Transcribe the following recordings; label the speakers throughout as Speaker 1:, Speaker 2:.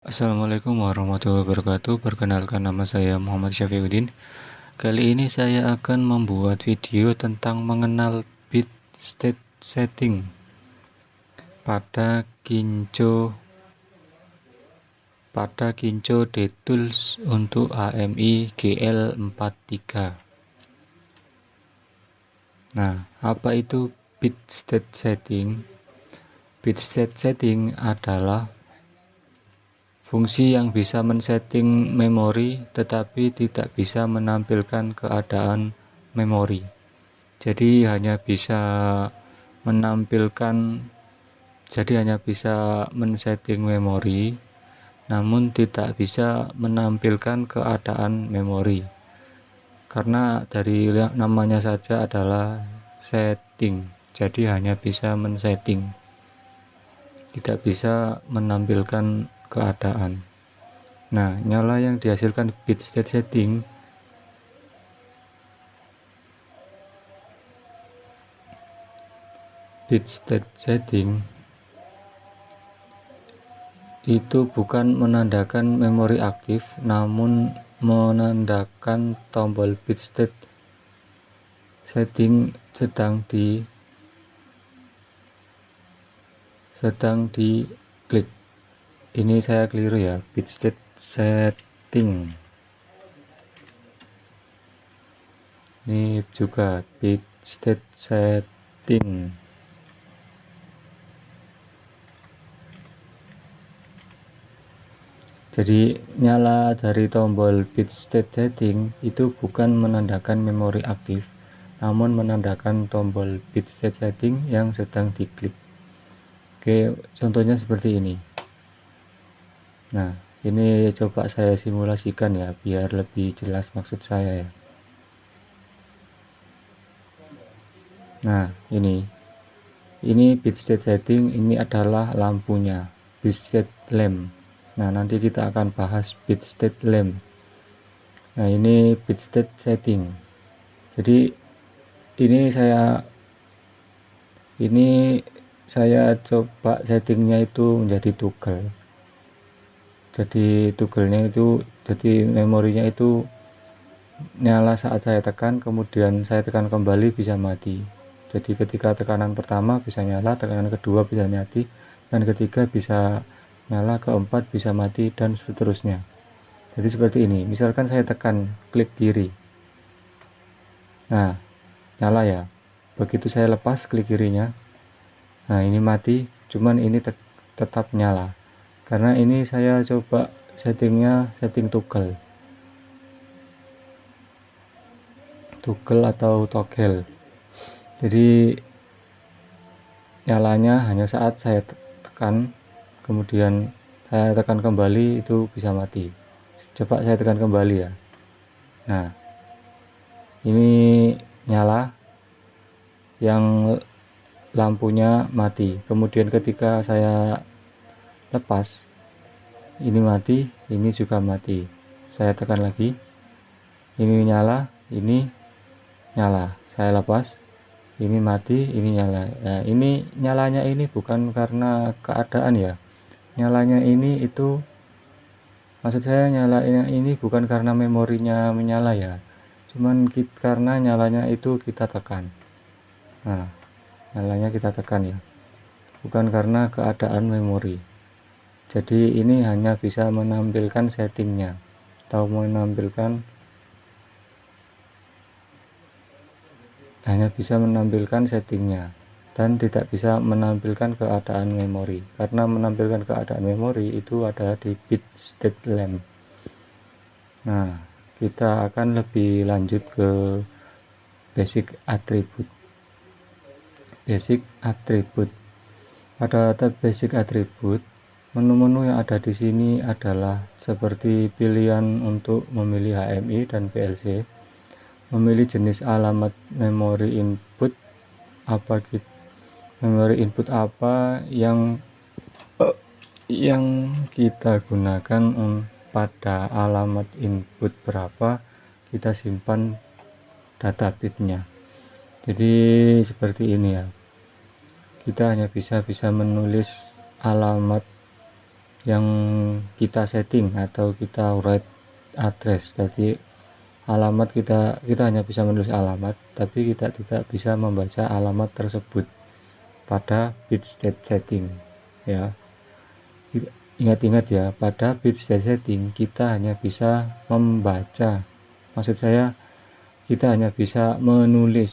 Speaker 1: Assalamualaikum warahmatullahi wabarakatuh. Perkenalkan, nama saya Muhammad Syafiuddin. Kali ini saya akan membuat video tentang mengenal bit state setting pada Kinco DTools untuk HMI GL43. Nah, apa itu bit state setting? Bit state setting adalah fungsi yang bisa men-setting memori tetapi tidak bisa menampilkan keadaan memori. Jadi hanya bisa men-setting memori, namun tidak bisa menampilkan keadaan memori. Karena dari namanya saja adalah setting, jadi hanya bisa men-setting, tidak bisa menampilkan keadaan. Nah, nyala yang dihasilkan bit state setting itu bukan menandakan memori aktif, namun menandakan tombol bit state setting sedang diklik. Ini saya keliru ya, bit state setting. Ini juga bit state setting. Jadi nyala dari tombol bit state setting itu bukan menandakan memori aktif, namun menandakan tombol bit state setting yang sedang diklik. Oke, contohnya seperti ini. Nah, ini coba saya simulasikan ya, biar lebih jelas maksud saya ya. Nah, ini bit state setting, ini adalah lampunya, bit state lamp. Nah, nanti kita akan bahas bit state lamp. Nah, ini bit state setting. Jadi ini saya coba settingnya itu menjadi toggle. Jadi toggle-nya itu, jadi memorinya itu nyala saat saya tekan, kemudian saya tekan kembali bisa mati. Jadi ketika tekanan pertama bisa nyala, tekanan kedua bisa mati, dan ketiga bisa nyala, keempat bisa mati, dan seterusnya. Jadi seperti ini. Misalkan saya tekan klik kiri, nah nyala ya. Begitu saya lepas klik kirinya, nah ini mati, cuman ini tetap nyala. Karena ini saya coba settingnya setting toggle atau toggle. Jadi nyalanya hanya saat saya tekan, kemudian saya tekan kembali itu bisa mati. Coba saya tekan kembali ya. Nah, ini nyala, yang lampunya mati. Kemudian ketika saya lepas, ini mati, ini juga mati. Saya tekan lagi, ini nyala, ini nyala. Saya lepas, ini mati, ini nyala. Nah, ini nyalanya ini bukan karena keadaan ya. Nyalanya ini itu, maksud saya nyalanya ini bukan karena memorinya menyala ya. Cuman karena nyalanya itu kita tekan. Nah, nyalanya kita tekan ya. Bukan karena keadaan memori. Jadi ini hanya bisa menampilkan settingnya atau hanya bisa menampilkan settingnya dan tidak bisa menampilkan keadaan memori. Karena menampilkan keadaan memori itu ada di bit state lamp. Nah, kita akan lebih lanjut ke basic attribute. Pada tab basic attribute, menu-menu yang ada di sini adalah seperti pilihan untuk memilih HMI dan PLC, memilih jenis alamat memori input apa yang kita gunakan pada alamat input berapa kita simpan data bitnya. Jadi seperti ini ya. Kita hanya bisa menulis alamat yang kita setting atau kita write address. Jadi alamat kita hanya bisa menulis alamat, tapi kita tidak bisa membaca alamat tersebut pada bit state setting ya. Ingat-ingat ya, pada bit state setting kita hanya bisa membaca, maksud saya kita hanya bisa menulis,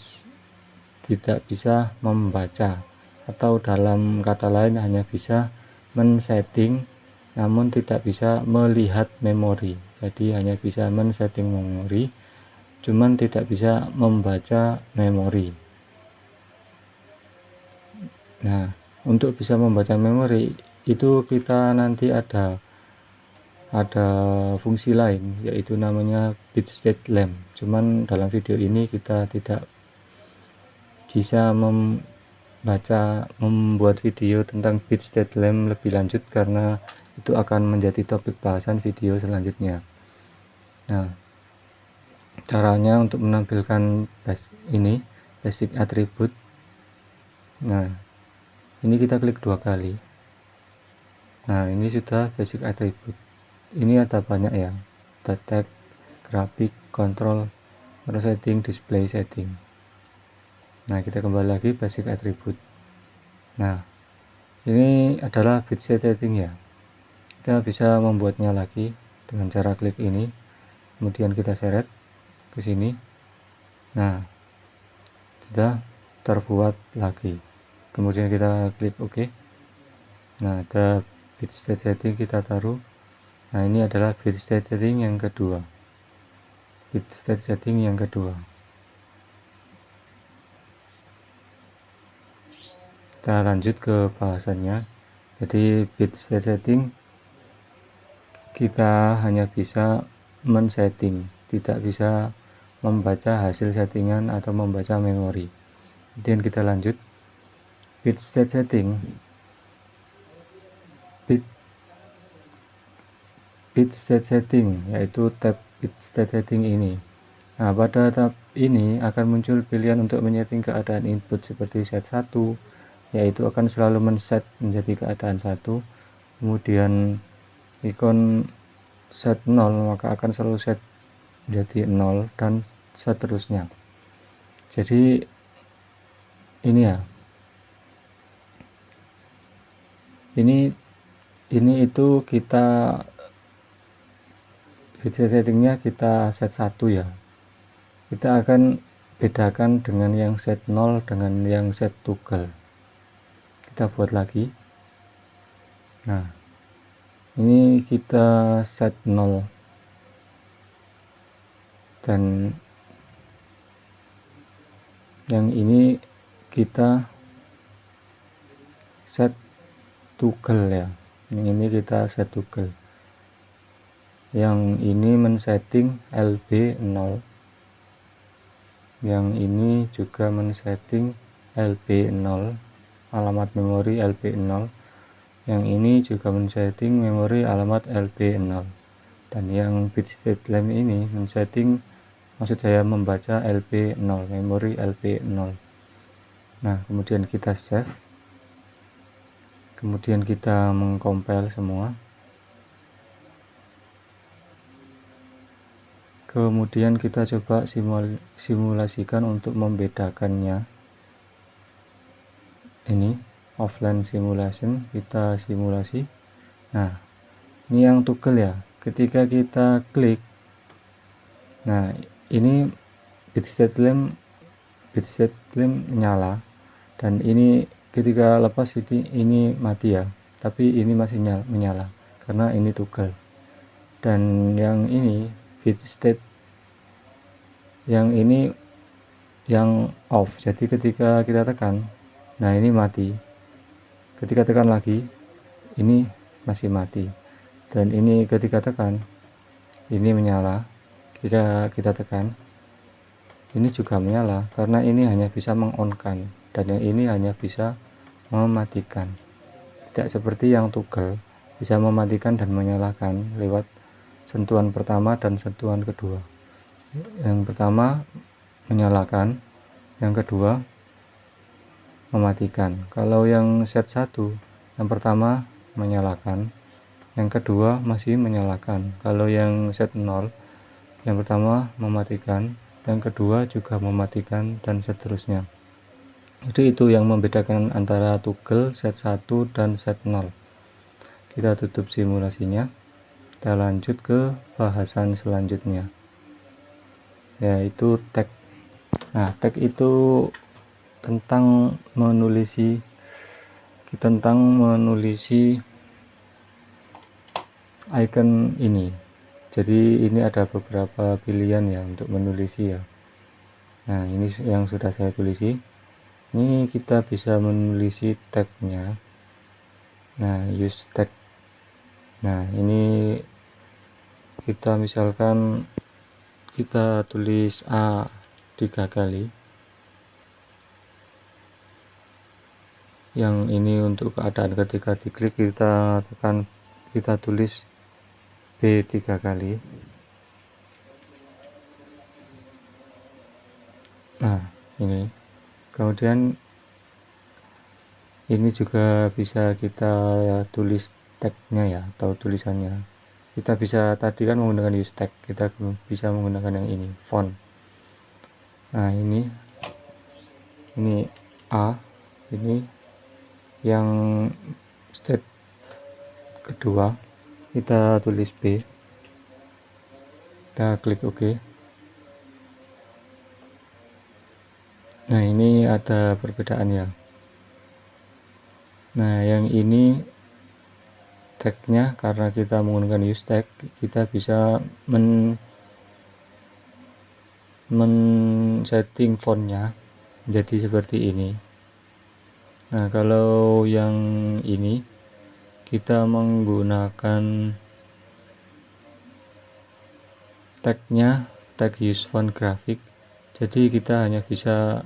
Speaker 1: tidak bisa membaca, atau dalam kata lain hanya bisa men-setting namun tidak bisa melihat memori. Jadi hanya bisa men-setting memori, cuman tidak bisa membaca memori. Nah, untuk bisa membaca memori itu kita nanti ada fungsi lain, yaitu namanya bit state lamp. Cuman dalam video ini kita tidak bisa membuat video tentang bit state lamp lebih lanjut karena itu akan menjadi topik bahasan video selanjutnya. Nah, caranya untuk menampilkan basic attribute. Nah, ini kita klik 2 kali. Nah, ini sudah basic attribute. Ini ada banyak ya, detect, grafik, control, setting, display setting. Nah, kita kembali lagi basic attribute. Nah, ini adalah bit state setting ya. Kita bisa membuatnya lagi dengan cara klik ini, kemudian kita seret ke sini. Nah, sudah terbuat lagi. Kemudian kita klik OK. Nah, ada bit state setting kita taruh. Nah, ini adalah bit state setting yang kedua. Bit state setting yang kedua. Kita lanjut ke bahasannya. Jadi bit state setting kita hanya bisa men-setting, tidak bisa membaca hasil settingan atau membaca memori. Kemudian kita lanjut bit state setting. Bit state setting yaitu tab bit state setting ini. Nah, pada tab ini akan muncul pilihan untuk menyeting keadaan input seperti set 1, yaitu akan selalu men-set menjadi keadaan 1. Kemudian ikon set 0 maka akan selalu set menjadi 0 dan seterusnya. Jadi ini ya. Ini itu kita bit settingnya kita set 1 ya. Kita akan bedakan dengan yang set 0 dengan yang set toggle. Kita buat lagi. Nah, ini kita set 0 dan yang ini kita set toggle ya. Yang ini kita set toggle. Yang ini men-setting LB 0. Yang ini juga men-setting LB 0, alamat memori LB 0. Yang ini juga men-setting memori alamat LB 0. Dan yang bit state lamp ini men-setting, maksud saya membaca LB 0, memori LB 0. Nah, kemudian kita save. Kemudian kita mengcompile semua. Kemudian kita coba simulasikan untuk membedakannya. Ini offline simulation, kita simulasi. Nah, ini yang toggle ya. Ketika kita klik, nah ini bit state lamp nyala, dan ini ketika lepas ini mati ya. Tapi ini masih menyala karena ini toggle. Dan yang ini bit state yang ini yang off, jadi ketika kita tekan, nah ini mati. Ketika tekan lagi, ini masih mati. Dan ini ketika tekan, ini menyala. Ketika kita tekan, ini juga menyala karena ini hanya bisa meng-on-kan, dan yang ini hanya bisa mematikan. Tidak seperti yang toggle bisa mematikan dan menyalakan lewat sentuhan pertama dan sentuhan kedua. Yang pertama menyalakan, yang kedua mematikan. Kalau yang set 1, yang pertama menyalakan, yang kedua masih menyalakan. Kalau yang set 0, yang pertama mematikan, yang kedua juga mematikan, dan seterusnya. Jadi itu yang membedakan antara toggle set 1 dan set 0. Kita tutup simulasinya, kita lanjut ke bahasan selanjutnya, yaitu tag. Nah, tag itu tentang menulisi icon ini. Jadi ini ada beberapa pilihan ya untuk menulisi ya. Nah, ini yang sudah saya tulisi. Ini kita bisa menulisi tagnya. Nah, use tag. Nah, ini kita misalkan kita tulis A 3 kali. Yang ini untuk keadaan ketika diklik kita tulis B 3 kali. Nah, ini. Kemudian ini juga bisa kita tulis tagnya ya, atau tulisannya. Kita bisa tadi kan menggunakan use tag, kita bisa menggunakan yang ini, font. Nah, ini A, ini yang step kedua, kita tulis B, kita klik OK. Nah, ini ada perbedaan ya. Nah, yang ini tagnya, karena kita menggunakan use tag, kita bisa setting fontnya jadi seperti ini. Nah, kalau yang ini kita menggunakan tagnya, tag use font graphic, jadi kita hanya bisa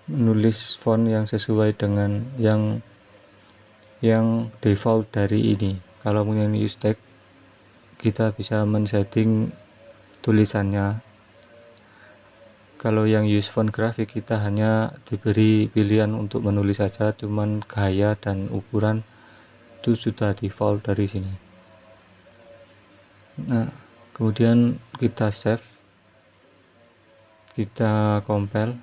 Speaker 1: menulis font yang sesuai dengan yang default dari ini. Kalau menggunakan use tag, kita bisa men-setting tulisannya. Kalau yang use font graphic, kita hanya diberi pilihan untuk menulis saja, cuman gaya dan ukuran itu sudah default dari sini. Nah, kemudian kita save, kita compile,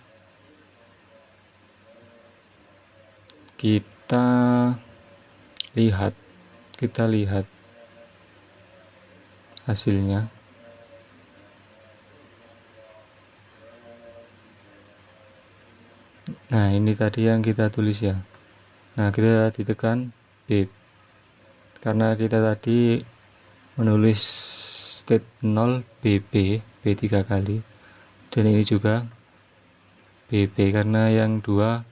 Speaker 1: kita lihat hasilnya. Nah, ini tadi yang kita tulis ya. Nah, kita ditekan B, karena kita tadi menulis state 0 BB, B 3 kali, dan ini juga BB, karena yang dua,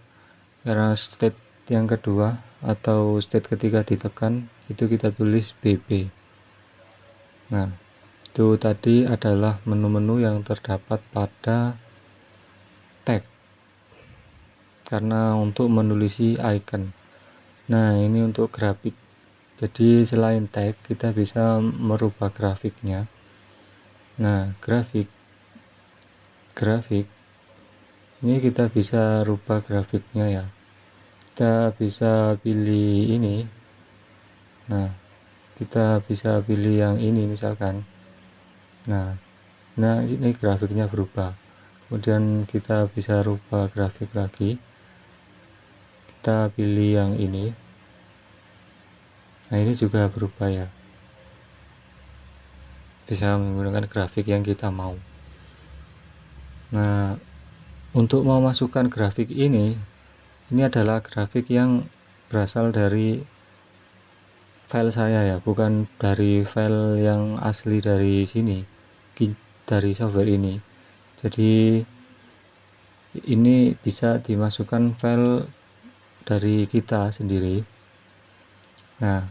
Speaker 1: karena state yang kedua atau state ketiga ditekan, itu kita tulis BB. Nah, itu tadi adalah menu-menu yang terdapat pada tag, karena untuk menulisi icon. Nah, ini untuk grafik. Jadi selain tag, kita bisa merubah grafiknya. Nah, grafik ini kita bisa rubah grafiknya ya. Kita bisa pilih ini. Nah, kita bisa pilih yang ini misalkan. Nah, ini grafiknya berubah. Kemudian kita bisa rubah grafik lagi. Kita pilih yang ini. Nah, ini juga berubah ya. Bisa menggunakan grafik yang kita mau. Nah, untuk memasukkan grafik ini adalah grafik yang berasal dari file saya ya, bukan dari file yang asli dari sini, dari software ini. Jadi ini bisa dimasukkan file dari kita sendiri. Nah,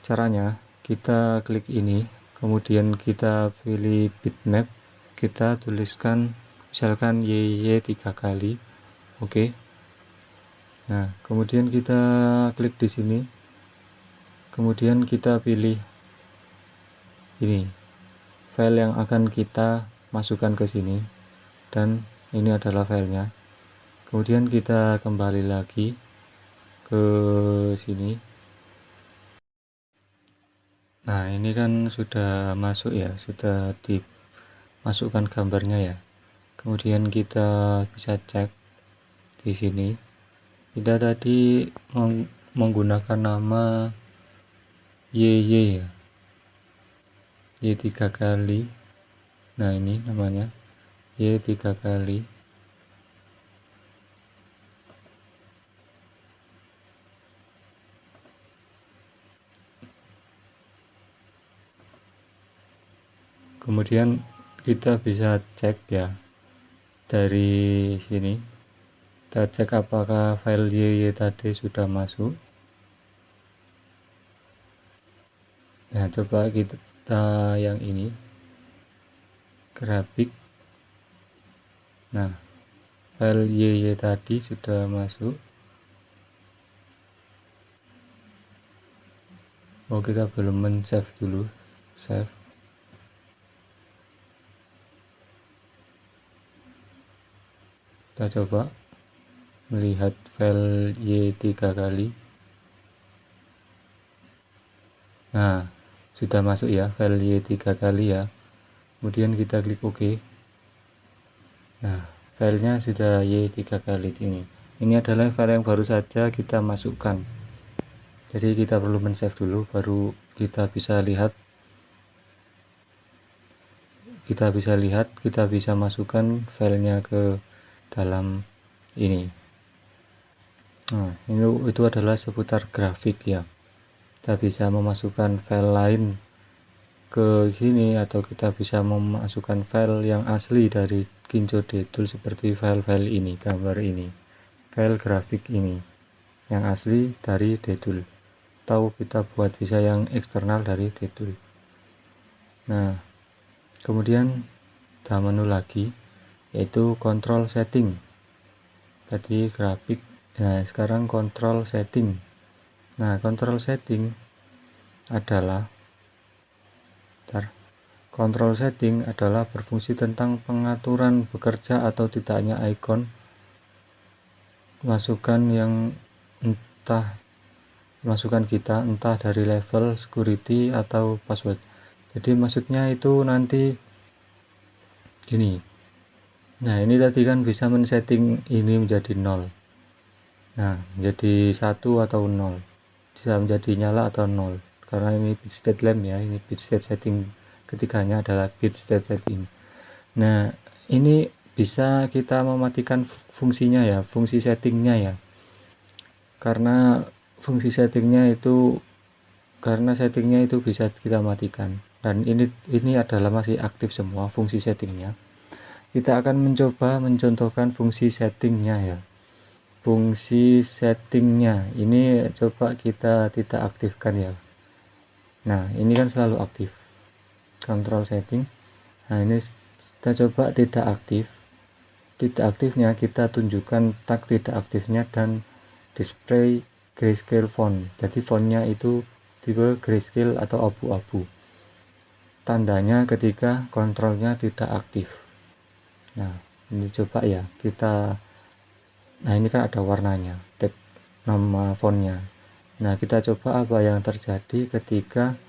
Speaker 1: caranya kita klik ini, kemudian kita pilih bitmap, kita tuliskan misalkan YY 3 kali. Oke. Nah, kemudian kita klik di sini, kemudian kita pilih ini file yang akan kita masukkan ke sini, dan ini adalah filenya. Kemudian kita kembali lagi ke sini, Nah, ini kan sudah masuk ya, sudah dimasukkan gambarnya ya. Kemudian kita bisa cek di sini. Kita tadi menggunakan nama YY ya. Y 3 kali. Nah, ini namanya Y 3 kali. Kemudian kita bisa cek ya dari sini. Kita cek apakah file YY tadi sudah masuk. Nah, coba kita yang ini grafik. Nah, file YY tadi sudah masuk. Oh, kita belum men-save dulu. Save. Kita coba melihat file Y 3 kali. Nah, sudah masuk ya file Y 3 kali ya. Kemudian kita klik OK. Nah, filenya sudah Y 3 kali ini. Ini adalah file yang baru saja kita masukkan. Jadi kita perlu men-save dulu, baru kita bisa lihat. Kita bisa masukkan filenya ke dalam ini. Nah, itu adalah seputar grafik ya. Kita bisa memasukkan file lain ke sini, atau kita bisa memasukkan file yang asli dari Kinjo Detool seperti file-file ini, gambar ini, file grafik ini yang asli dari Detool, atau kita buat bisa yang eksternal dari Detool. Nah, kemudian ada menu lagi yaitu control setting. Tadi grafik, nah sekarang control setting. Nah, control setting adalah control setting adalah berfungsi tentang pengaturan bekerja atau tidaknya icon masukan kita entah dari level security atau password. Jadi maksudnya itu nanti gini. Nah, ini tadi kan bisa men-setting ini menjadi 0. Nah, menjadi 1 atau 0. Bisa menjadi nyala atau 0. Karena ini bit state lamp ya, ini bit state setting ketiganya adalah bit state setting. Nah, ini bisa kita mematikan fungsinya ya, fungsi settingnya ya. Karena settingnya itu bisa kita matikan. Dan ini adalah masih aktif semua fungsi settingnya. Kita akan mencoba mencontohkan fungsi settingnya ya. Fungsi settingnya ini coba kita tidak aktifkan ya. Nah, ini kan selalu aktif. Control setting. Nah, ini kita coba tidak aktif. Tidak aktifnya kita tunjukkan tag tidak aktifnya dan display grayscale font. Jadi fontnya itu tipe grayscale atau abu-abu. Tandanya ketika kontrolnya tidak aktif. Nah, ini coba ya nah ini kan ada warnanya, tag nama fontnya. Nah, kita coba apa yang terjadi ketika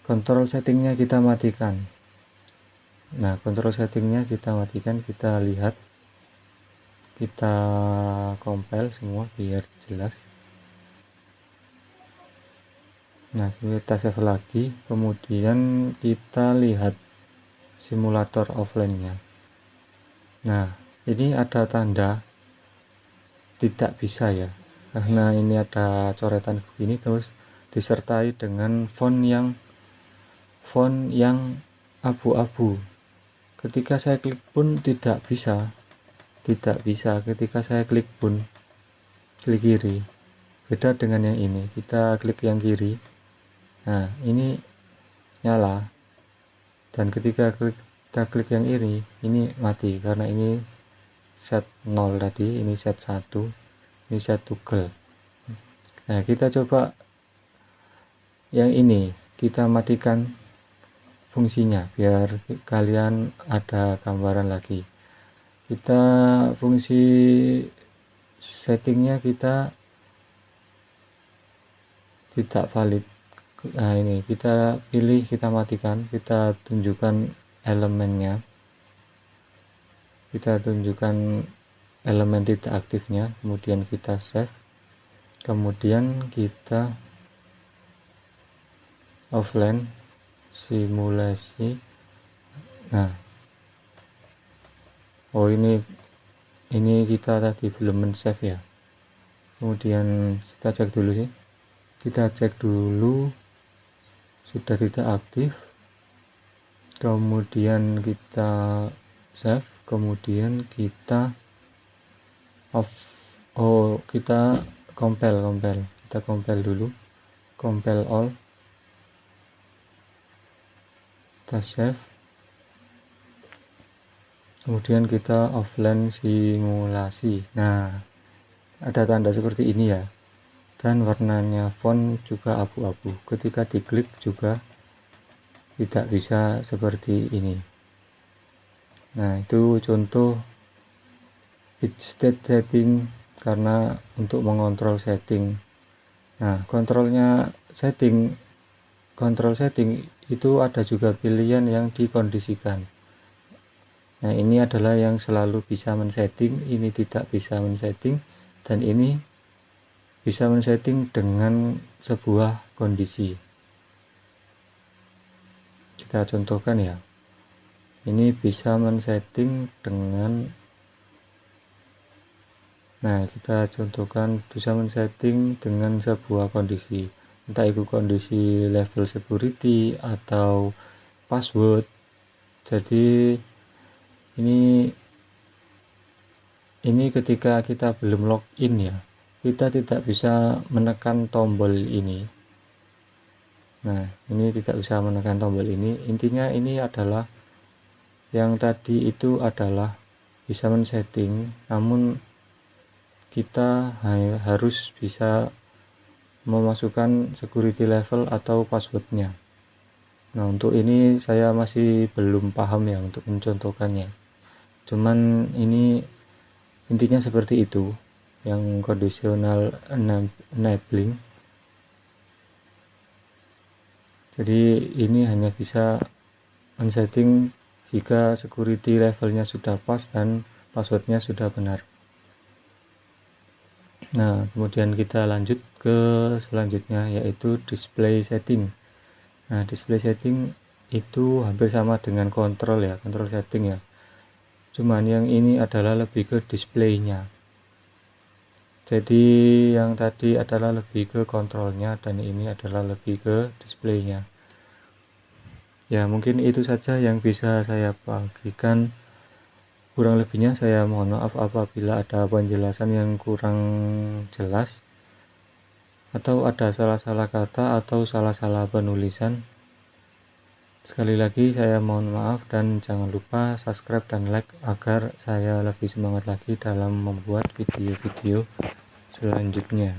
Speaker 1: control settingnya kita matikan. Nah, control settingnya kita matikan, kita lihat, kita compile semua biar jelas. Nah, kita save lagi, kemudian kita lihat simulator offline-nya. Nah, ini ada tanda tidak bisa ya, karena ini ada coretan begini terus disertai dengan font yang abu-abu. Ketika saya klik pun tidak bisa ketika saya klik pun, klik kiri, beda dengan yang ini. Kita klik yang kiri, nah ini nyala, dan ketika kita klik yang ini mati, karena ini set 0 tadi, ini set 1, ini set toggle. Nah, kita coba yang ini, kita matikan fungsinya biar kalian ada gambaran lagi. Kita fungsi settingnya kita tidak valid, Nah, ini kita pilih, kita matikan, kita tunjukkan elemennya, kita tunjukkan elemen tidak aktifnya, kemudian kita save, kemudian kita offline simulasi. Nah, oh ini kita tadi belum men-save ya. Kemudian kita cek dulu sih, kita cek dulu sudah tidak aktif, kemudian kita save, kemudian kita off. Oh, kita compile dulu, compile all, kita save, kemudian kita offline simulasi. Nah, ada tanda seperti ini ya, dan warnanya font juga abu-abu. Ketika diklik juga tidak bisa seperti ini. Nah, itu contoh bit state setting karena untuk mengontrol setting. Nah, kontrol setting itu ada juga pilihan yang dikondisikan. Nah, ini adalah yang selalu bisa men-setting, ini tidak bisa men-setting, dan ini bisa men-setting dengan sebuah kondisi. Kita contohkan ya. Ini bisa men-setting dengan, nah kita contohkan bisa men-setting dengan sebuah kondisi, entah itu kondisi level security atau password. Jadi ini ketika kita belum login ya, kita tidak bisa menekan tombol ini. Nah, ini tidak bisa menekan tombol ini. Intinya ini adalah yang tadi itu adalah bisa men-setting, namun kita harus bisa memasukkan security level atau passwordnya. Nah, untuk ini saya masih belum paham ya untuk mencontohkannya. Cuman ini intinya seperti itu, yang conditional enabling. Jadi ini hanya bisa men-setting jika security levelnya sudah pas dan passwordnya sudah benar. Nah, kemudian kita lanjut ke selanjutnya, yaitu display setting. Nah, display setting itu hampir sama dengan kontrol ya, kontrol setting ya. Cuman yang ini adalah lebih ke displaynya. Jadi yang tadi adalah lebih ke kontrolnya, dan ini adalah lebih ke displaynya. Ya, mungkin itu saja yang bisa saya bagikan. Kurang lebihnya saya mohon maaf apabila ada penjelasan yang kurang jelas, atau ada salah-salah kata atau salah-salah penulisan. Sekali lagi saya mohon maaf, dan jangan lupa subscribe dan like agar saya lebih semangat lagi dalam membuat video-video selanjutnya.